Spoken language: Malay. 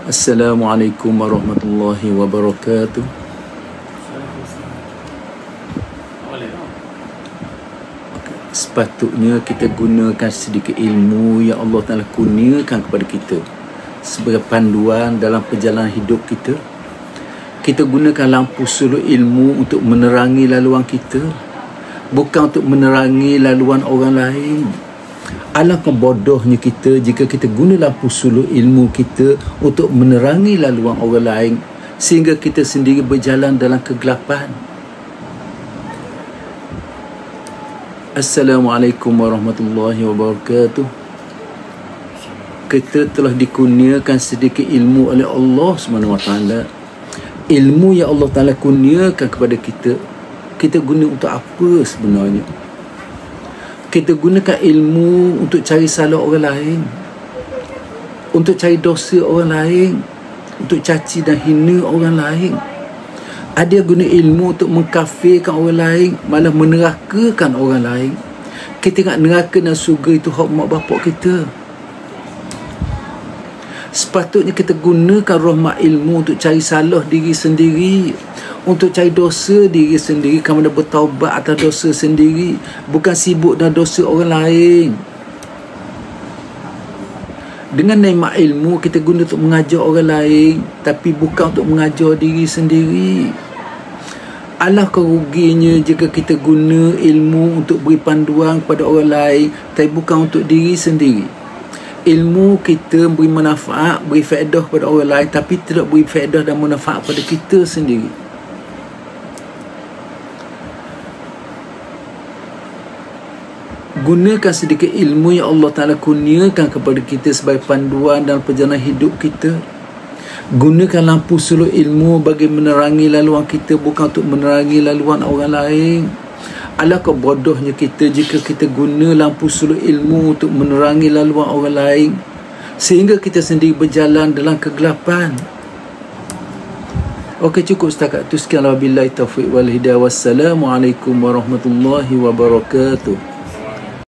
Assalamualaikum warahmatullahi wabarakatuh. Sepatutnya kita gunakan sedikit ilmu yang Allah Ta'ala kurniakan kepada kita sebagai panduan dalam perjalanan hidup kita. Kita gunakan lampu suluk ilmu untuk menerangi laluan kita, bukan untuk menerangi laluan orang lain. Alangkah bodohnya kita jika kita guna lampu suluk ilmu kita untuk menerangi laluan orang lain, sehingga kita sendiri berjalan dalam kegelapan. Assalamualaikum warahmatullahi wabarakatuh. Kita telah dikurniakan sedikit ilmu oleh Allah SWT. Ilmu yang Allah Ta'ala kurniakan kepada kita, kita guna untuk apa sebenarnya? Kita gunakan ilmu untuk cari salah orang lain, untuk cari dosa orang lain, untuk caci dan hina orang lain. Ada yang guna ilmu untuk mengkafirkan orang lain, malah menerakakan orang lain. Kita ingat neraka dan surga itu hak mak bapak kita. Sepatutnya kita gunakan rahmat ilmu untuk cari salah diri sendiri, untuk cari dosa diri sendiri, kerana bertaubat atas dosa sendiri, bukan sibuk dengan dosa orang lain. Dengan nikmat ilmu kita guna untuk mengajar orang lain, tapi bukan untuk mengajar diri sendiri. Alangkah ruginya jika kita guna ilmu untuk beri panduan kepada orang lain, tapi bukan untuk diri sendiri. Ilmu kita beri manfaat, beri faedah kepada orang lain, tapi tidak beri faedah dan manfaat pada kita sendiri. Gunakan sedikit ilmu yang Allah Ta'ala kurniakan kepada kita sebagai panduan dalam perjalanan hidup kita. Gunakan lampu suluk ilmu bagi menerangi laluan kita, bukan untuk menerangi laluan orang lain. Alangkah bodohnya kita jika kita guna lampu suluk ilmu untuk menerangi laluan orang lain, sehingga kita sendiri berjalan dalam kegelapan. Okey, cukup setakat itu. Sekian, wabillahi taufiq wal hidayah. Wassalamualaikum warahmatullahi wabarakatuh.